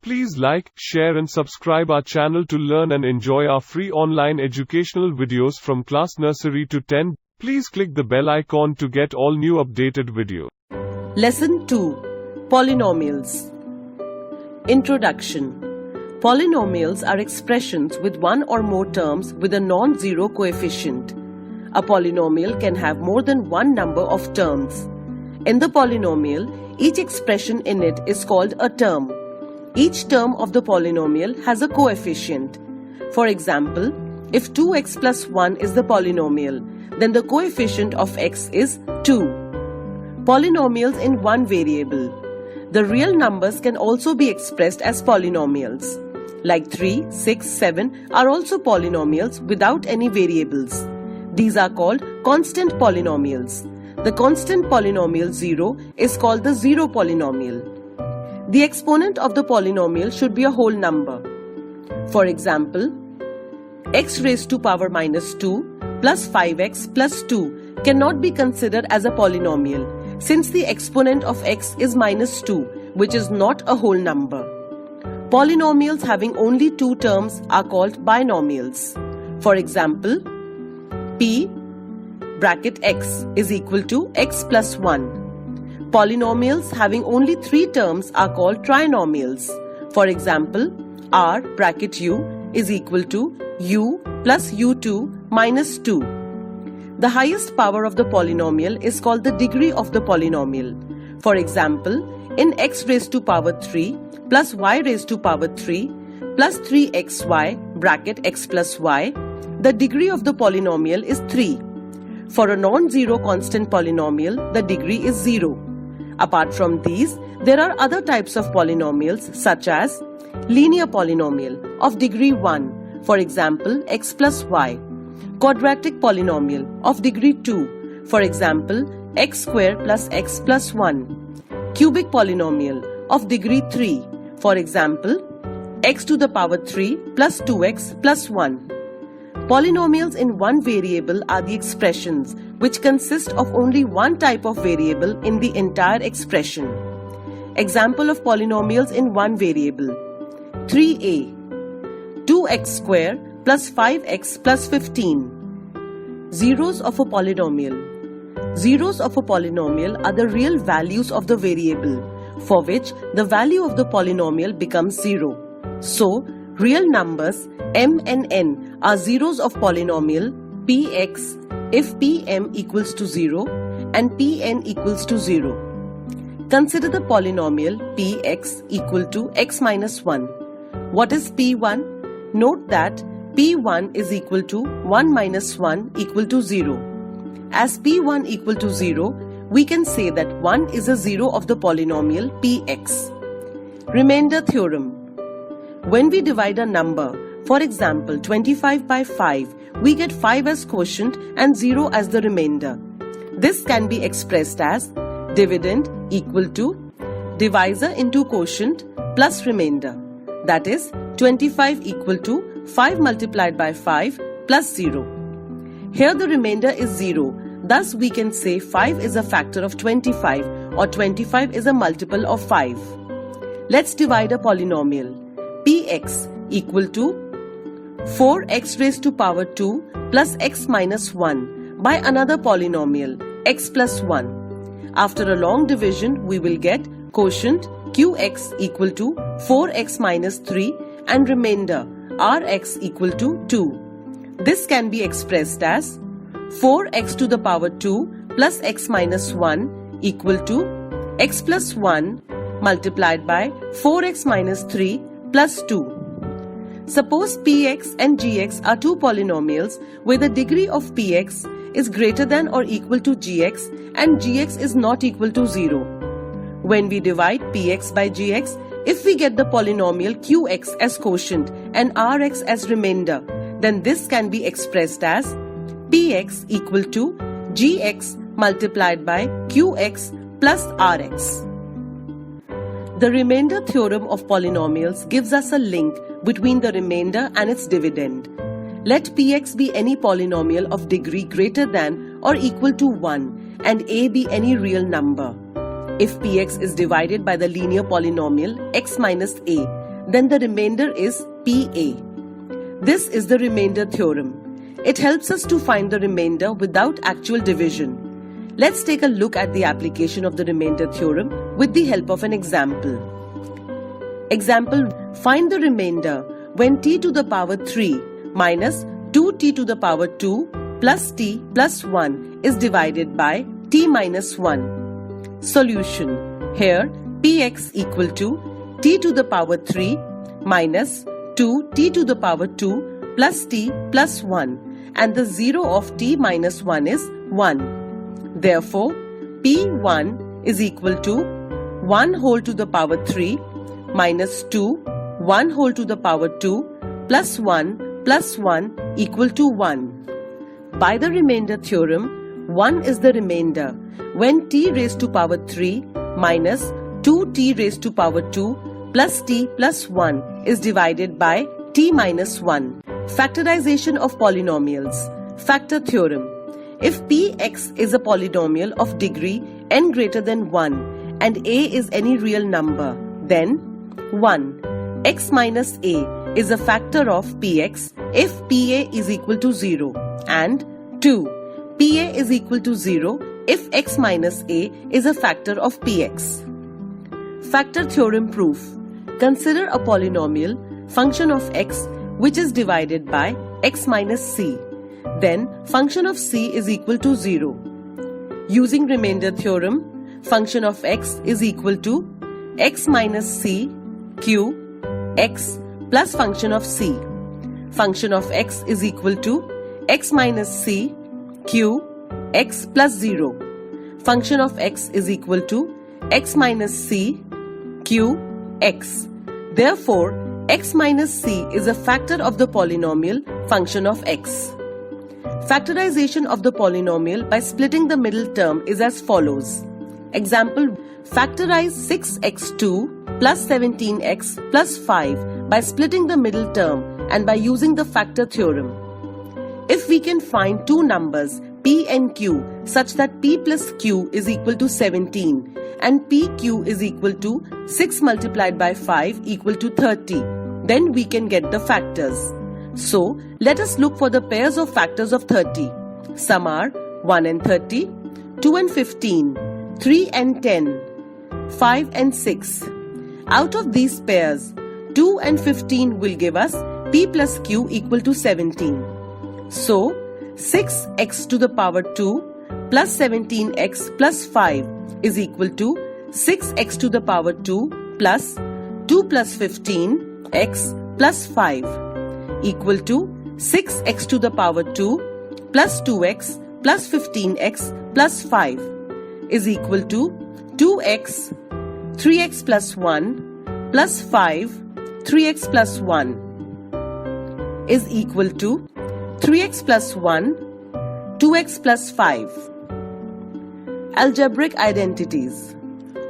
Please like, share and subscribe our channel to learn and enjoy our free online educational videos from class nursery to 10. Please click the bell icon to get all new updated videos. Lesson 2. Polynomials. Introduction. Polynomials are expressions with one or more terms with a non-zero coefficient. A polynomial can have more than one number of terms. In the polynomial, each expression in it is called a term. Each term of the polynomial has a coefficient. For example, if 2x plus 1 is the polynomial, then the coefficient of x is 2. Polynomials in one variable. The real numbers can also be expressed as polynomials. Like 3, 6, 7 are also polynomials without any variables. These are called constant polynomials. The constant polynomial 0 is called the zero polynomial. The exponent of the polynomial should be a whole number. For example, x raised to power minus 2 plus 5x plus 2 cannot be considered as a polynomial since the exponent of x is minus 2, which is not a whole number. Polynomials having only two terms are called binomials. For example, p bracket x is equal to x plus 1. Polynomials having only three terms are called trinomials. For example, r bracket u is equal to u plus u2 minus 2. The highest power of the polynomial is called the degree of the polynomial. For example, in x raised to power 3 plus y raised to power 3 plus 3xy bracket x plus y, the degree of the polynomial is 3. For a non-zero constant polynomial, the degree is 0. Apart from these, there are other types of polynomials such as linear polynomial of degree 1, for example x plus y, quadratic polynomial of degree 2, for example x square plus x plus 1, cubic polynomial of degree 3, for example x to the power 3 plus 2x plus 1. Polynomials in one variable are the expressions which consist of only one type of variable in the entire expression. Example of polynomials in one variable: 3a, 2x square plus 5x plus 15. Zeros of a polynomial. Zeros of a polynomial are the real values of the variable, for which the value of the polynomial becomes 0. So, real numbers m and n are zeros of polynomial px if pm equals to 0 and pn equals to 0. Consider the polynomial px equal to x minus 1. What is p1? Note that p1 is equal to 1 minus 1 equal to 0. As p1 equal to 0, we can say that 1 is a zero of the polynomial px. Remainder theorem. When we divide a number, for example 25 by 5, we get 5 as quotient and 0 as the remainder. This can be expressed as dividend equal to divisor into quotient plus remainder. That is 25 equal to 5 multiplied by 5 plus 0. Here the remainder is 0. Thus we can say 5 is a factor of 25 or 25 is a multiple of 5. Let's divide a polynomial. Px equal to 4x raised to power 2 plus x minus 1 by another polynomial x plus 1. After a long division, we will get quotient qx equal to 4x minus 3 and remainder rx equal to 2. This can be expressed as 4x to the power 2 plus x minus 1 equal to x plus 1 multiplied by 4x minus 3 plus 2. Suppose px and gx are two polynomials where the degree of px is greater than or equal to gx and gx is not equal to 0. When we divide px by gx, if we get the polynomial qx as quotient and rx as remainder, then this can be expressed as px equal to gx multiplied by qx plus rx. The remainder theorem of polynomials gives us a link between the remainder and its dividend. Let px be any polynomial of degree greater than or equal to 1 and a be any real number. If px is divided by the linear polynomial x minus a, then the remainder is pa. This is the remainder theorem. It helps us to find the remainder without actual division. Let's take a look at the application of the remainder theorem with the help of an example. Example: find the remainder when t to the power 3 minus 2t to the power 2 plus t plus 1 is divided by t minus 1. Solution: here px equal to t to the power 3 minus 2t to the power 2 plus t plus 1, and the 0 of t minus 1 is 1. Therefore, p1 is equal to 1 whole to the power 3 minus 2 1 whole to the power 2 plus 1 equal to 1. By the remainder theorem, 1 is the remainder when t raised to power 3 minus 2t raised to power 2 plus t plus 1 is divided by t minus 1. Factorization of polynomials. Factor theorem. If px is a polynomial of degree n greater than 1 and a is any real number, then 1. X minus a is a factor of px if pa is equal to 0, and 2. pa is equal to 0 if x minus a is a factor of px. Factor theorem proof. Consider a polynomial function of x which is divided by x minus c. Then function of c is equal to 0. Using remainder theorem, function of x is equal to x minus c q x plus function of c. Function of x is equal to x minus c q x plus 0. Function of x is equal to x minus c q x. Therefore, x minus c is a factor of the polynomial function of x. Factorization of the polynomial by splitting the middle term is as follows. Example: factorize 6x2 plus 17x plus 5 by splitting the middle term and by using the factor theorem. If we can find two numbers p and q such that p plus q is equal to 17 and pq is equal to 6 multiplied by 5 equal to 30, then we can get the factors. So, let us look for the pairs of factors of 30. Some are 1 and 30, 2 and 15, 3 and 10, 5 and 6. Out of these pairs, 2 and 15 will give us p plus q equal to 17. So, 6x to the power 2 plus 17x plus 5 is equal to 6x to the power 2 plus 2 plus 15x plus 5 equal to 6x to the power 2 plus 2x plus 15x plus 5 is equal to 2x, 3x plus 1 plus 5, 3x plus 1 is equal to 3x plus 1, 2x plus 5. Algebraic identities.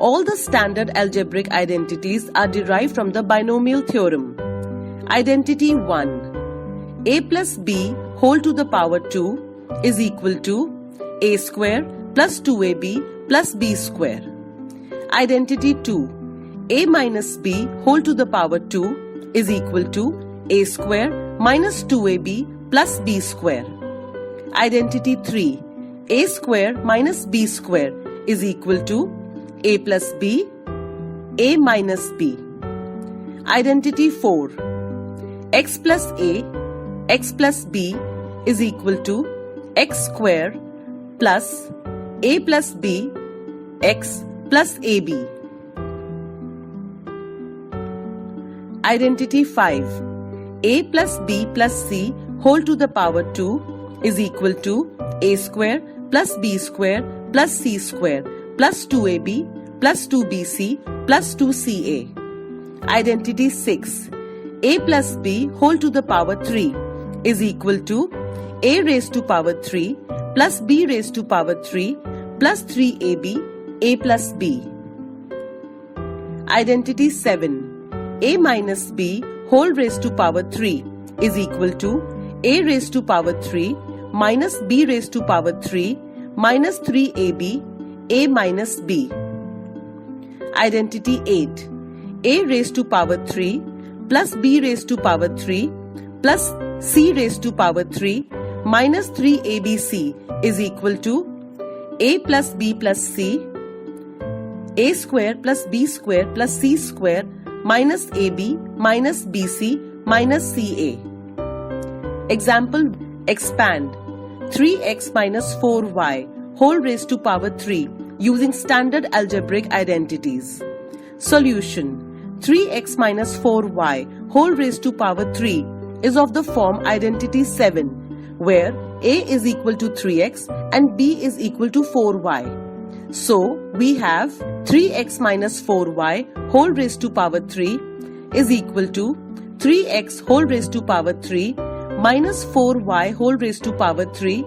All the standard algebraic identities are derived from the binomial theorem. Identity 1. A plus b whole to the power 2 is equal to a square plus 2ab plus b square. Identity 2. A minus b whole to the power 2 is equal to a square minus 2ab plus b square. Identity 3. A square minus b square is equal to a plus b, a minus b. Identity 4. X plus a, x plus b is equal to x square plus a plus b, x plus ab. Identity 5. A plus b plus c whole to the power 2 is equal to a square plus b square plus c square plus 2ab plus 2bc plus 2ca. Identity 6. A plus b whole to the power 3 is equal to a raised to power 3 plus b raised to power 3 plus 3ab a plus b. Identity 7. A minus b whole raised to power 3 is equal to a raised to power 3 minus b raised to power 3 minus 3ab a minus b. Identity 8. A raised to power 3 plus B raised to power 3 plus C raised to power 3 minus 3ABC is equal to A plus B plus C, A square plus B square plus C square minus AB minus BC minus CA. Example: expand 3x minus 4y whole raised to power 3 using standard algebraic identities. Solution: 3x minus 4y whole raised to power 3 is of the form identity 7, where a is equal to 3x and b is equal to 4y. So, we have 3x minus 4y whole raised to power 3 is equal to 3x whole raised to power 3 minus 4y whole raised to power 3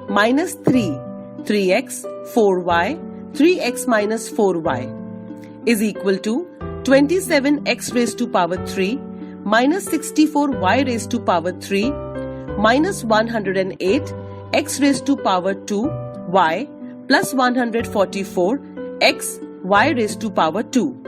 minus 3x, 4y, 3x minus 4y is equal to 27x raised to power 3 minus 64y raised to power 3 minus 108 x raised to power 2 y plus 144 x y raised to power 2.